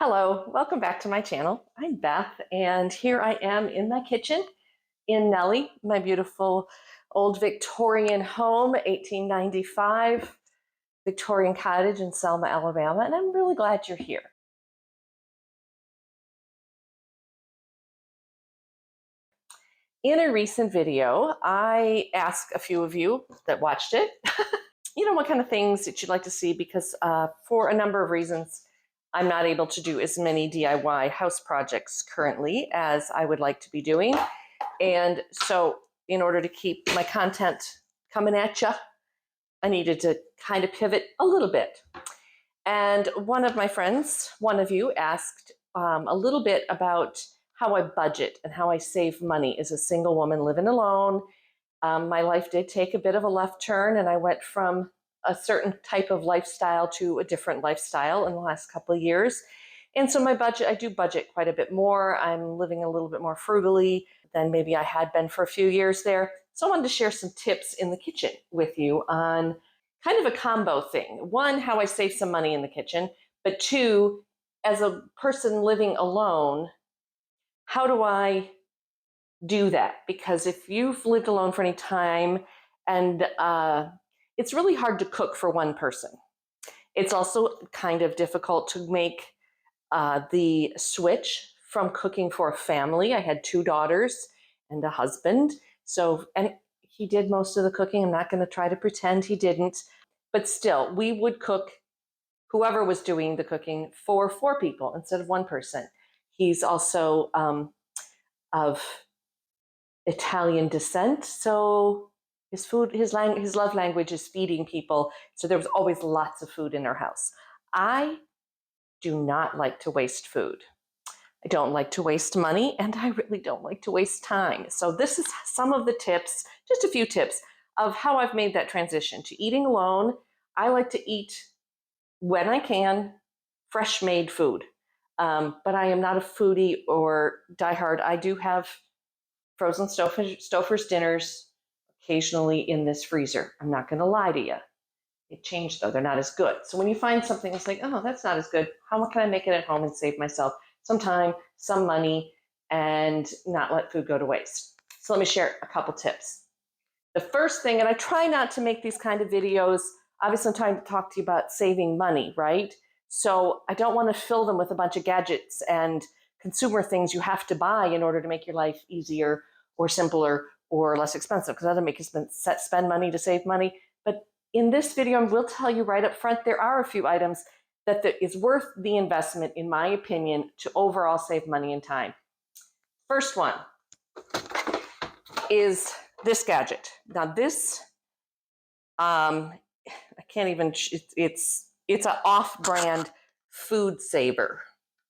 Hello, welcome back to my channel. I'm Beth, and here I am in my kitchen in Nellie, my beautiful old Victorian home, 1895 Victorian cottage in Selma, Alabama, and I'm really glad you're here. In a recent video, I asked a few of you that watched it, what kind of things that you'd like to see because for a number of reasons, I'm not able to do as many DIY house projects currently as I would like to be doing. And so in order to keep my content coming at you, I needed to kind of pivot a little bit. And one of my friends, one of you, asked a little bit about how I budget and how I save money as a single woman living alone. My life did take a bit of a left turn, and I went from a certain type of lifestyle to a different lifestyle in the last couple of years. And so my budget, I do budget quite a bit more. I'm living a little bit more frugally than maybe I had been for a few years there. So I wanted to share some tips in the kitchen with you on kind of a combo thing. One, how I save some money in the kitchen, but two, as a person living alone, how do I do that? Because if you've lived alone for any time, and it's really hard to cook for one person. It's also kind of difficult to make the switch from cooking for a family. I had two daughters and a husband. And he did most of the cooking. I'm not going to try to pretend he didn't. But still, we would cook, whoever was doing the cooking, for four people instead of one person. He's also of Italian descent. So his love language is feeding people. So there was always lots of food in our house. I do not like to waste food. I don't like to waste money, and I really don't like to waste time. So this is some of the tips, just a few tips, of how I've made that transition to eating alone. I like to eat, when I can, fresh made food. But I am not a foodie or diehard. I do have frozen Stouffer's dinners occasionally in this freezer. I'm not going to lie to you. It changed though. They're not as good. So when you find something that's like, oh, that's not as good, how can I make it at home and save myself some time, some money, and not let food go to waste? So let me share a couple tips. The first thing, and I try not to make these kind of videos, obviously I'm trying to talk to you about saving money, right? So I don't want to fill them with a bunch of gadgets and consumer things you have to buy in order to make your life easier or simpler or less expensive, because that doesn't make you spend money to save money. But in this video, I will tell you right up front, there are a few items that is worth the investment, in my opinion, to overall save money and time. First one is this gadget. Now this, I can't even, it's an off-brand food saver,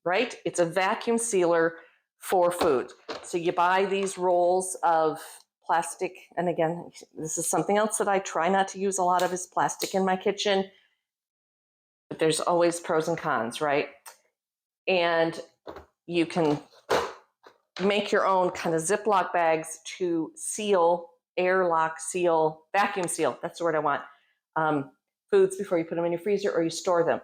right? It's a vacuum sealer for food. So you buy these rolls of plastic, and again, this is something else that I try not to use a lot of, is plastic in my kitchen, but there's always pros and cons, right? And you can make your own kind of Ziploc bags to seal, airlock seal, vacuum seal, that's the word I want, foods before you put them in your freezer or you store them.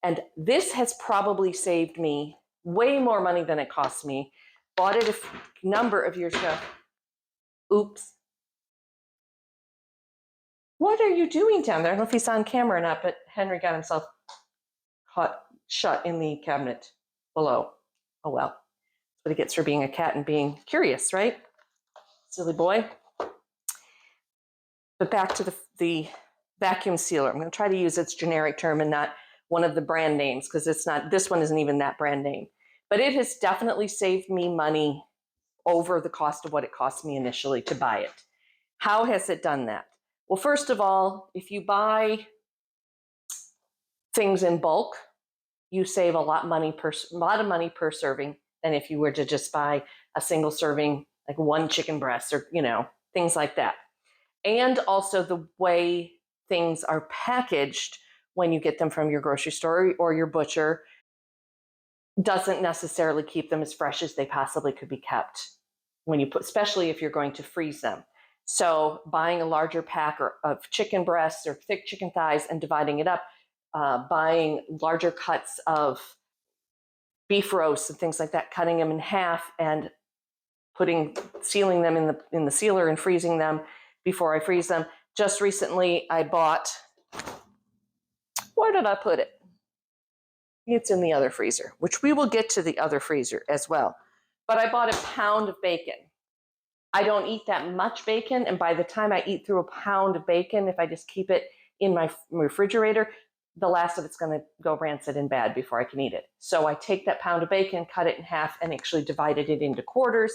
And this has probably saved me way more money than it cost me. Bought it a number of years ago. Oops. What are you doing down there? I don't know if he's on camera or not, but Henry got himself caught shut in the cabinet below. Oh well. That's what he gets for being a cat and being curious, right? Silly boy. But back to the vacuum sealer. I'm going to try to use its generic term and not one of the brand names, because it's not, this one isn't even that brand name. But it has definitely saved me money over the cost of what it cost me initially to buy it. How has it done that? Well, first of all, if you buy things in bulk, you save a lot of money per serving than if you were to just buy a single serving, like one chicken breast or, things like that. And also the way things are packaged when you get them from your grocery store or your butcher doesn't necessarily keep them as fresh as they possibly could be kept when you put, especially if you're going to freeze them. So buying a larger pack of chicken breasts or thick chicken thighs and dividing it up, buying larger cuts of beef roasts and things like that, cutting them in half and sealing them in the sealer and freezing them before I freeze them. Just recently I bought, where did I put it? It's in the other freezer, which we will get to the other freezer as well. But I bought a pound of bacon. I don't eat that much bacon, and by the time I eat through a pound of bacon, if I just keep it in my refrigerator, the last of it's going to go rancid and bad before I can eat it. So I take that pound of bacon, cut it in half, and actually divided it into quarters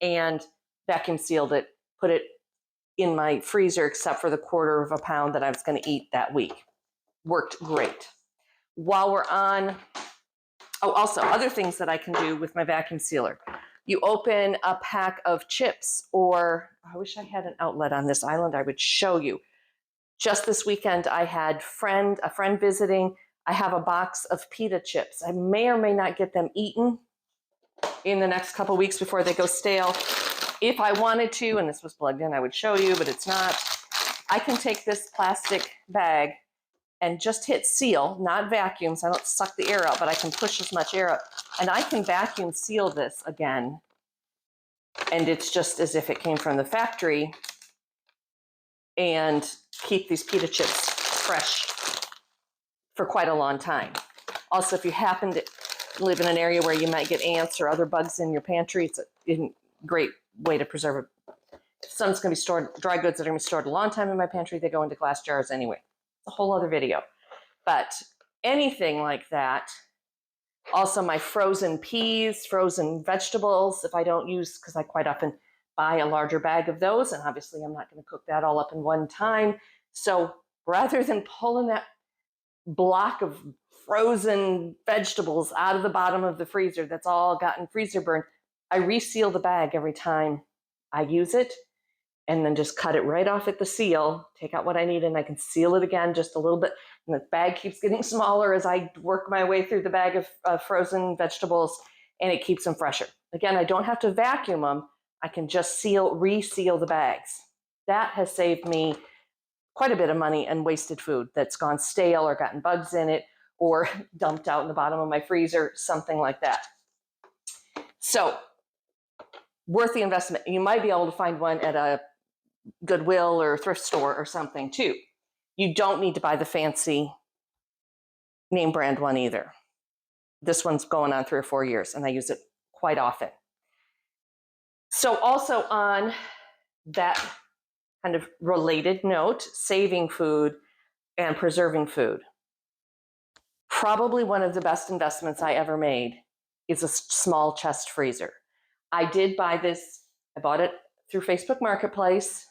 and vacuum sealed it, put it in my freezer except for the quarter of a pound that I was going to eat that week. Worked great. While we're on, also other things that I can do with my vacuum sealer. You open a pack of chips, or I wish I had an outlet on this island, I would show you. Just this weekend, I had a friend visiting. I have a box of pita chips. I may or may not get them eaten in the next couple weeks before they go stale. If I wanted to, and this was plugged in, I would show you, but it's not. I can take this plastic bag and just hit seal, not vacuum, so I don't suck the air out, but I can push as much air out. And I can vacuum seal this again. And it's just as if it came from the factory, and keep these pita chips fresh for quite a long time. Also, if you happen to live in an area where you might get ants or other bugs in your pantry, it's a great way to preserve it. If some's going to be stored, dry goods that are going to be stored a long time in my pantry, they go into glass jars anyway. It's a whole other video. But anything like that. Also, my frozen peas, frozen vegetables, if I don't use, because I quite often buy a larger bag of those, and obviously I'm not going to cook that all up in one time. So rather than pulling that block of frozen vegetables out of the bottom of the freezer that's all gotten freezer burn, I reseal the bag every time I use it, and then just cut it right off at the seal, take out what I need, and I can seal it again just a little bit. And the bag keeps getting smaller as I work my way through the bag of frozen vegetables, and it keeps them fresher. Again, I don't have to vacuum them. I can just reseal the bags. That has saved me quite a bit of money and wasted food that's gone stale or gotten bugs in it or dumped out in the bottom of my freezer, something like that. So, worth the investment. You might be able to find one at a Goodwill or thrift store or something too. You don't need to buy the fancy name brand one either. This one's going on 3 or 4 years, and I use it quite often. So also on that kind of related note, saving food and preserving food. Probably one of the best investments I ever made is a small chest freezer. I did buy this. I bought it through Facebook Marketplace.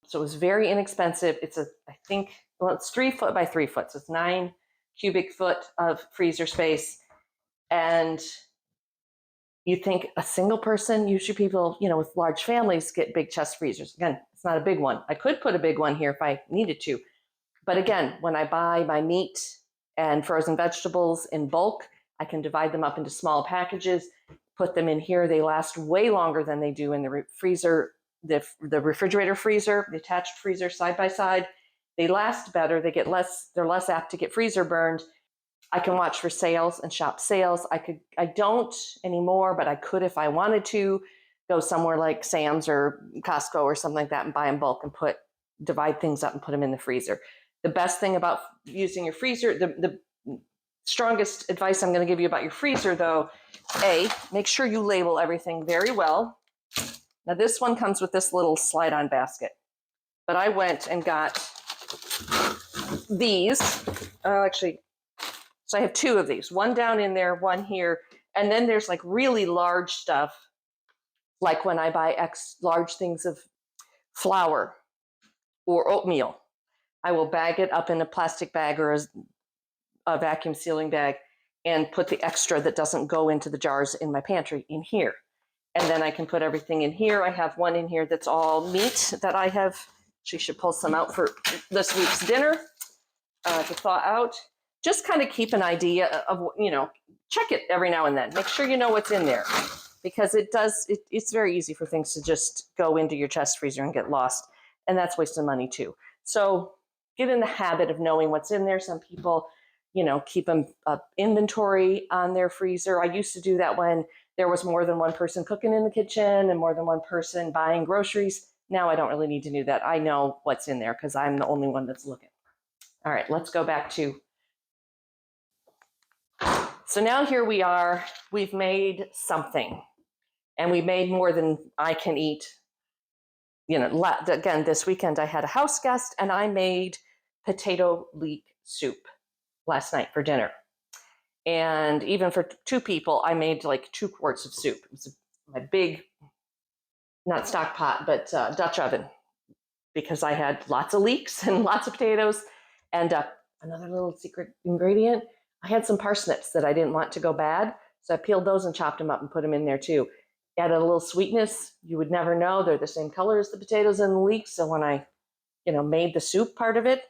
So it was very inexpensive. It's it's 3 foot by 3 foot. So it's 9 cubic foot of freezer space. And you think a single person, usually people, with large families get big chest freezers. Again, it's not a big one. I could put a big one here if I needed to. But again, when I buy my meat and frozen vegetables in bulk, I can divide them up into small packages, put them in here. They last way longer than they do in the freezer, the refrigerator freezer, the attached freezer side by side. They last better. They're less apt to get freezer burned. I can watch for sales and shop sales. I don't anymore, but I could if I wanted to go somewhere like Sam's or Costco or something like that and buy in bulk and divide things up and put them in the freezer. The best thing about using your freezer, the strongest advice I'm going to give you about your freezer though, make sure you label everything very well. Now this one comes with this little slide-on basket, but I went and got these, so I have 2 of these, one down in there, one here, and then there's like really large stuff, like when I buy large things of flour or oatmeal, I will bag it up in a plastic bag or a vacuum sealing bag and put the extra that doesn't go into the jars in my pantry in here. And then I can put everything in here. I have one in here that's all meat that I have. She should pull some out for this week's dinner to thaw out. Just kind of keep an idea of, check it every now and then. Make sure you know what's in there, because it's very easy for things to just go into your chest freezer and get lost. And that's wasting money too. So get in the habit of knowing what's in there. Some people keep them inventory on their freezer. I used to do that when there was more than one person cooking in the kitchen and more than one person buying groceries. Now I don't really need to do that. I know what's in there because I'm the only one that's looking. All right, let's go back to. So now here we are. We've made something, and we made more than I can eat. Again, this weekend I had a house guest, and I made potato leek soup last night for dinner. And even for 2 people, I made like 2 quarts of soup. It was my big, not stock pot, but Dutch oven, because I had lots of leeks and lots of potatoes. And another little secret ingredient, I had some parsnips that I didn't want to go bad. So I peeled those and chopped them up and put them in there too. Added a little sweetness. You would never know. They're the same color as the potatoes and the leeks. So when I, made the soup part of it,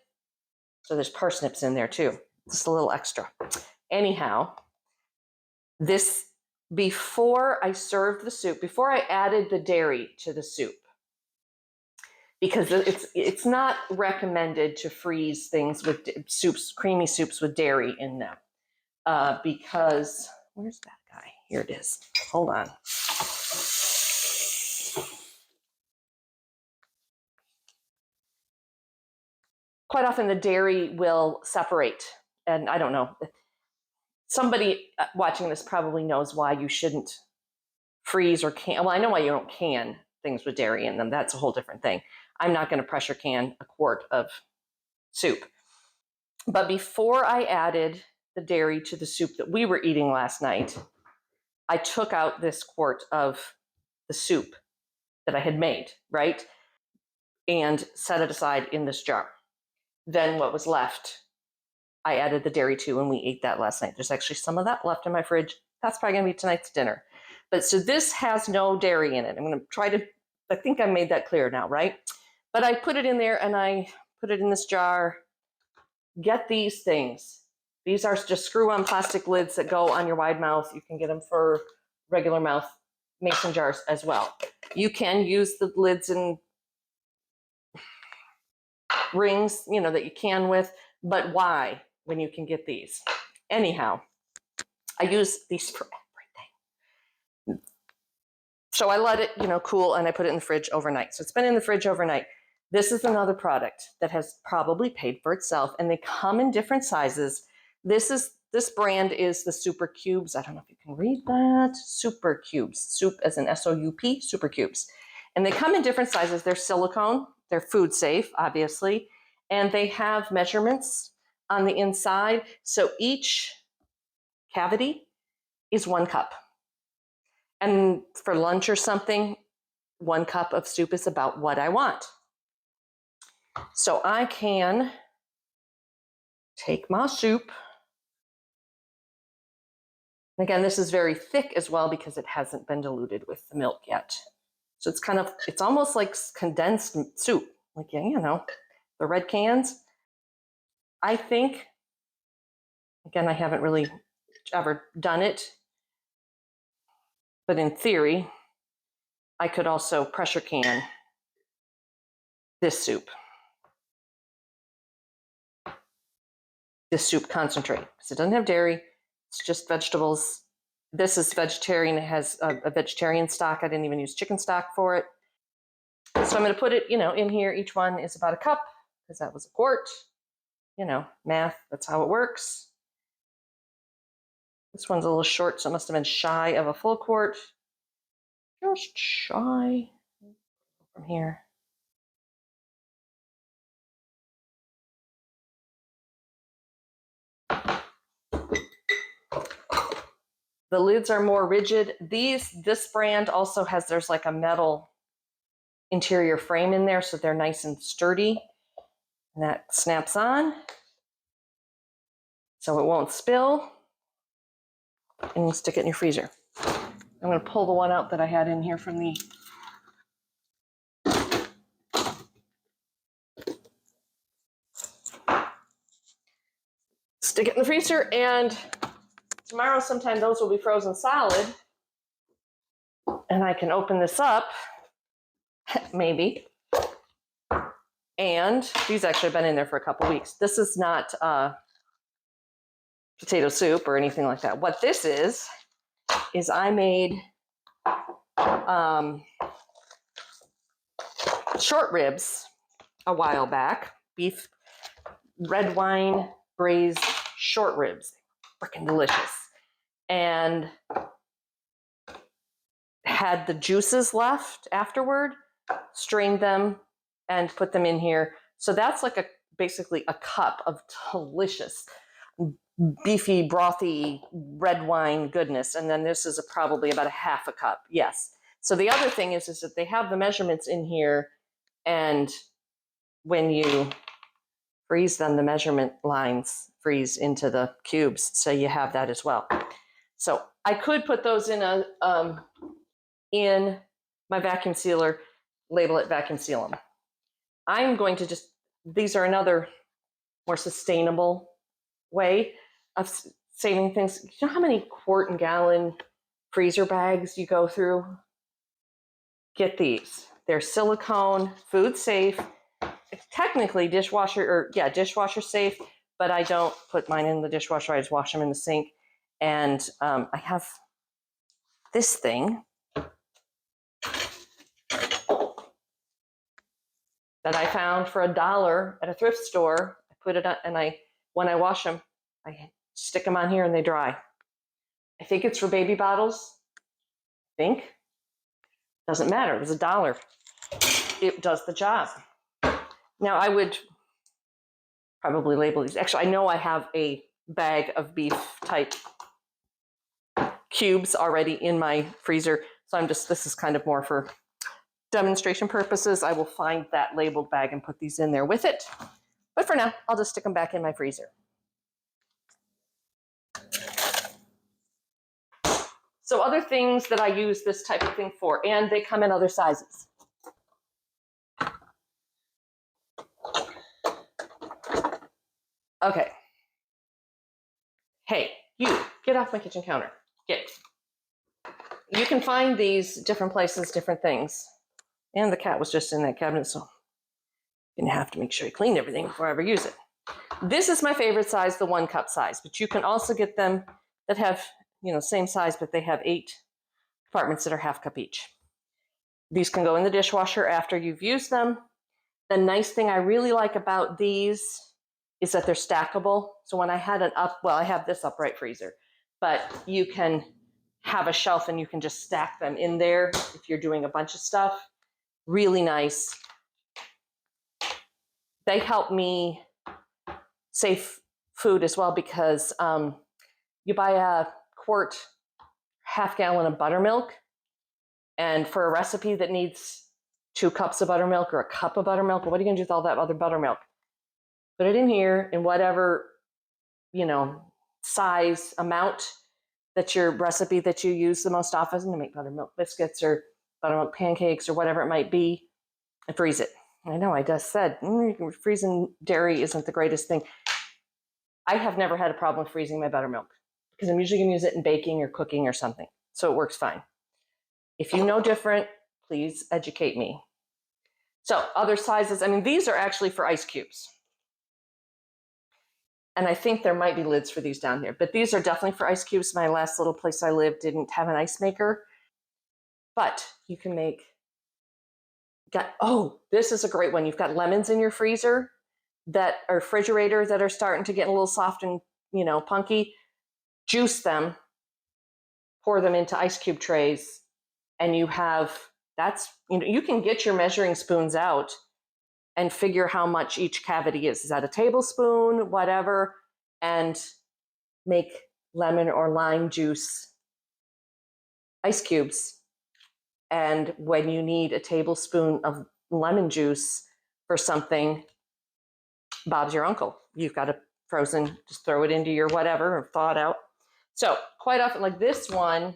so there's parsnips in there too. Just a little extra. Anyhow, this, before I served the soup, before I added the dairy to the soup, because it's not recommended to freeze things with soups, creamy soups with dairy in them, because, where's that guy? Here it is. Hold on. Quite often the dairy will separate, and I don't know. Somebody watching this probably knows why you shouldn't freeze or can. Well, I know why you don't can things with dairy in them. That's a whole different thing. I'm not going to pressure can a quart of soup. But before I added the dairy to the soup that we were eating last night, I took out this quart of the soup that I had made, right? And set it aside in this jar. Then what was left, I added the dairy to, and we ate that last night. There's actually some of that left in my fridge. That's probably going to be tonight's dinner. But so this has no dairy in it. I'm going to try to, I think I made that clear now, right? But I put it in there and I put it in this jar. Get these things. These are just screw-on plastic lids that go on your wide mouth. You can get them for regular mouth mason jars as well. You can use the lids and rings, that you can with, but why when you can get these? Anyhow, I use these for everything. So I let it, cool, and I put it in the fridge overnight. So it's been in the fridge overnight. This is another product that has probably paid for itself, and they come in different sizes. This brand is the Super Cubes. I don't know if you can read that. Super Cubes. Soup as in SOUP, Super Cubes. And they come in different sizes. They're silicone. They're food safe, obviously. And they have measurements on the inside. So each cavity is 1 cup. And for lunch or something, 1 cup of soup is about what I want. So I can take my soup. Again, this is very thick as well because it hasn't been diluted with the milk yet. So it's almost like condensed soup, like, the red cans. I think, again, I haven't really ever done it, but in theory, I could also pressure can this soup concentrate, because it doesn't have dairy. It's just vegetables. This is vegetarian. It has a vegetarian stock. I didn't even use chicken stock for it. So I'm going to put it, in here. Each one is about 1 cup, because that was 1 quart. Math, that's how it works. This one's a little short, so it must have been shy of a full quart. Just shy from here. The lids are more rigid. This brand also there's like a metal interior frame in there, so they're nice and sturdy. And that snaps on, so it won't spill. And you stick it in your freezer. I'm going to pull the one out that I had in here from the stick it in the freezer, and tomorrow sometime those will be frozen solid, and I can open this up, maybe. And these actually have been in there for a couple weeks. This is not potato soup or anything like that. What this is I made short ribs a while back, beef red wine braised short ribs, freaking delicious, and had the juices left afterward, strained them and put them in here. So that's like basically a cup of delicious beefy, brothy red wine goodness. And then this is probably about a half a cup. Yes. So the other thing is that they have the measurements in here, and when you freeze them, the measurement lines freeze into the cubes. So you have that as well. So I could put those in my vacuum sealer, label it, vacuum seal them. I'm going to these are another more sustainable way of saving things. You know how many quart and gallon freezer bags you go through? Get these. They're silicone, food safe, technically dishwasher safe, but I don't put mine in the dishwasher. I just wash them in the sink. And I have this thing that I found for $1 at a thrift store. I put it on, and when I wash them, I stick them on here and they dry. I think it's for baby bottles. I think. Doesn't matter. It was $1. It does the job. Now I would probably label these. Actually, I know I have a bag of beef type cubes already in my freezer. So this is kind of more for demonstration purposes. I will find that labeled bag and put these in there with it. But for now, I'll just stick them back in my freezer. So other things that I use this type of thing for, and they come in other sizes. Okay. Hey, you, get off my kitchen counter. Get. You can find these different places, different things. And the cat was just in that cabinet, so you're gonna have to make sure you clean everything before I ever use it. This is my favorite size, the 1 cup size, but you can also get them that have, same size, but they have 8 compartments that are half cup each. These can go in the dishwasher after you've used them. The nice thing I really like about these is that they're stackable. So when I had I have this upright freezer, but you can have a shelf and you can just stack them in there if you're doing a bunch of stuff. Really nice. They help me save food as well, because you buy a quart, half gallon of buttermilk, and for a recipe that needs 2 cups of buttermilk or a cup of buttermilk, what are you going to do with all that other buttermilk? Put it in here in whatever, size amount that your recipe that you use the most often to make buttermilk biscuits or buttermilk pancakes or whatever it might be, and freeze it. I know I just said freezing dairy isn't the greatest thing. I have never had a problem freezing my buttermilk because I'm usually going to use it in baking or cooking or something. So it works fine. If you know different, please educate me. So other sizes, these are actually for ice cubes. And I think there might be lids for these down here, but these are definitely for ice cubes. My last little place I lived didn't have an ice maker, but you can make, this is a great one. You've got lemons in your freezer or refrigerator that are starting to get a little soft and, punky. Juice them, pour them into ice cube trays, and you have, you can get your measuring spoons out and figure how much each cavity is. Is that a tablespoon, whatever, and make lemon or lime juice ice cubes. And when you need a tablespoon of lemon juice for something, Bob's your uncle. You've got a frozen, just throw it into your whatever or thaw it out. So quite often, like this one,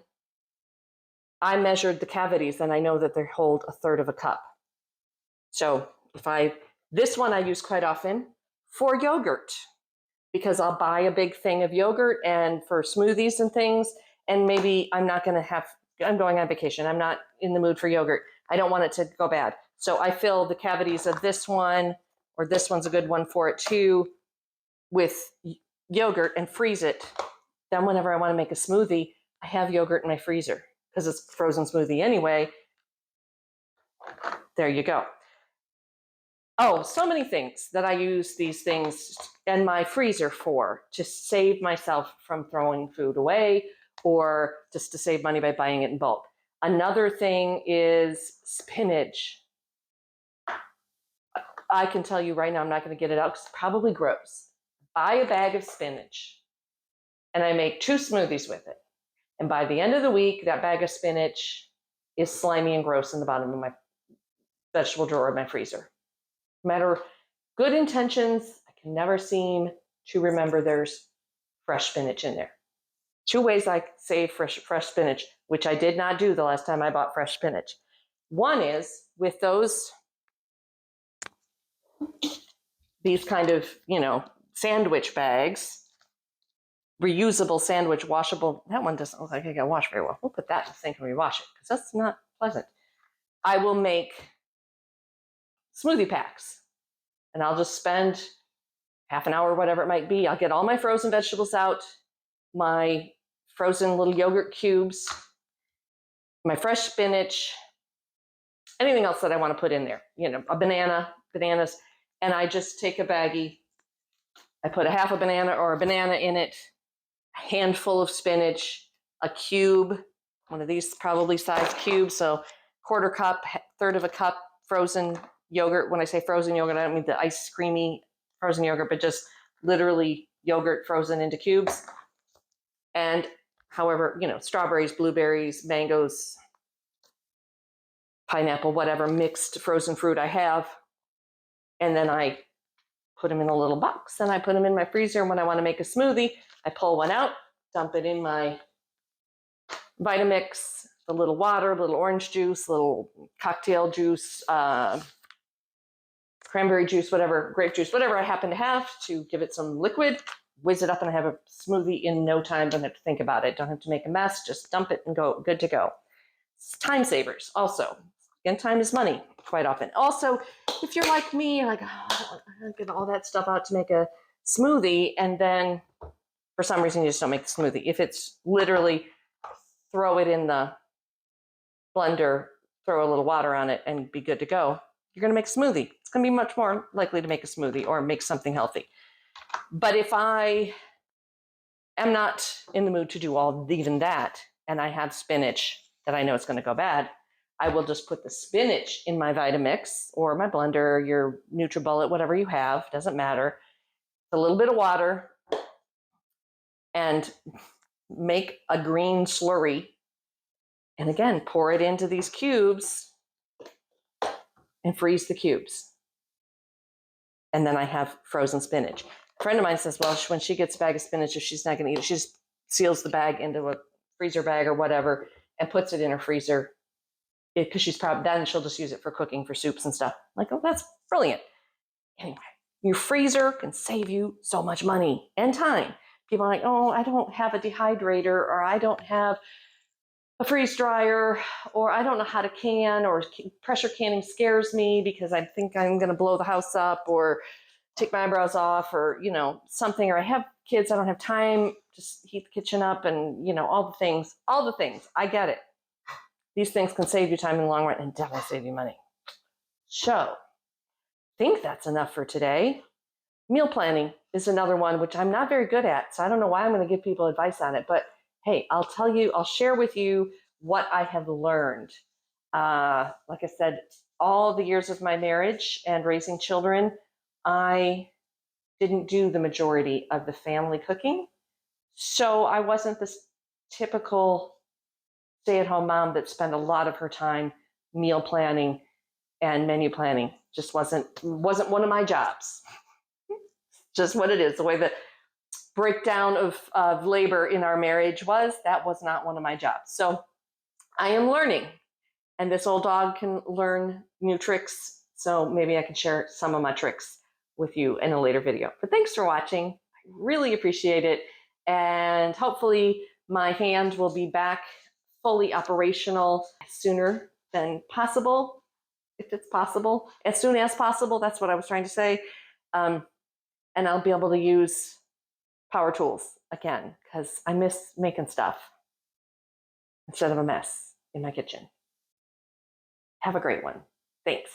I measured the cavities and I know that they hold 1/3 of a cup. So this one I use quite often for yogurt, because I'll buy a big thing of yogurt and for smoothies and things, and maybe I'm going on vacation. I'm not in the mood for yogurt. I don't want it to go bad. So I fill the cavities of this one, or this one's a good one for it too, with yogurt and freeze it. Then whenever I want to make a smoothie, I have yogurt in my freezer because it's frozen smoothie anyway. There you go. Oh, so many things that I use these things in my freezer for to save myself from throwing food away or just to save money by buying it in bulk. Another thing is spinach. I can tell you right now, I'm not going to get it out because it's probably gross. Buy a bag of spinach and I make 2 smoothies with it. And by the end of the week, that bag of spinach is slimy and gross in the bottom of my vegetable drawer of my freezer. No matter good intentions, I can never seem to remember there's fresh spinach in there. 2 ways I save fresh spinach, which I did not do the last time I bought fresh spinach. One is with these kind of, sandwich bags, reusable sandwich, washable. That one doesn't look like it got washed very well. We'll put that in the sink and rewash it because that's not pleasant. I will make smoothie packs and I'll just spend half an hour, whatever it might be. I'll get all my frozen vegetables out, my frozen little yogurt cubes, my fresh spinach, anything else that I want to put in there, a bananas, and I just take a baggie. I put a half a banana or a banana in it, a handful of spinach, a cube, one of these probably size cubes, so 1/4 cup, 1/3 of a cup frozen yogurt. When I say frozen yogurt, I don't mean the ice creamy frozen yogurt, but just literally yogurt frozen into cubes. And however, strawberries, blueberries, mangoes, pineapple, whatever mixed frozen fruit I have. And then I put them in a little box and I put them in my freezer. And when I want to make a smoothie, I pull one out, dump it in my Vitamix, a little water, a little orange juice, a little cocktail juice, cranberry juice, whatever, grape juice, whatever I happen to have to give it some liquid, whiz it up and I have a smoothie in no time. Don't have to think about it. Don't have to make a mess. Just dump it and go, good to go. It's time savers also. Again, time is money quite often. Also, if you're like me, you're like, oh, I get all that stuff out to make a smoothie, and then for some reason you just don't make the smoothie. If it's literally throw it in the blender, throw a little water on it, and be good to go, you're going to make a smoothie. It's going to be much more likely to make a smoothie or make something healthy. But if I am not in the mood to do even that, and I have spinach that I know it's going to go bad, I will just put the spinach in my Vitamix or my blender, your NutriBullet, whatever you have, doesn't matter. A little bit of water and make a green slurry. And again, pour it into these cubes and freeze the cubes. And then I have frozen spinach. A friend of mine says, well, when she gets a bag of spinach, if she's not going to eat it, she just seals the bag into a freezer bag or whatever and puts it in her freezer because then she'll just use it for cooking for soups and stuff. Like, oh, that's brilliant. Anyway, your freezer can save you so much money and time. People are like, oh, I don't have a dehydrator, or I don't have a freeze dryer, or I don't know how to can, or pressure canning scares me because I think I'm going to blow the house up or take my eyebrows off, or, something, or I have kids, I don't have time to heat the kitchen up, and, all the things. I get it. These things can save you time in the long run and definitely save you money. So, I think that's enough for today. Meal planning is another one, which I'm not very good at, so I don't know why I'm going to give people advice on it, but hey, I'll share with you what I have learned. Like I said, all the years of my marriage and raising children, I didn't do the majority of the family cooking. So I wasn't this typical stay-at-home mom that spent a lot of her time meal planning and menu planning. Just wasn't one of my jobs. Just what it is, the way the breakdown of labor in our marriage that was not one of my jobs. So I am learning, and this old dog can learn new tricks. So maybe I can share some of my tricks with you in a later video. But thanks for watching. I really appreciate it. And hopefully my hand will be back fully operational sooner than possible, if it's possible, as soon as possible. That's what I was trying to say. And I'll be able to use power tools again, because I miss making stuff instead of a mess in my kitchen. Have a great one. Thanks.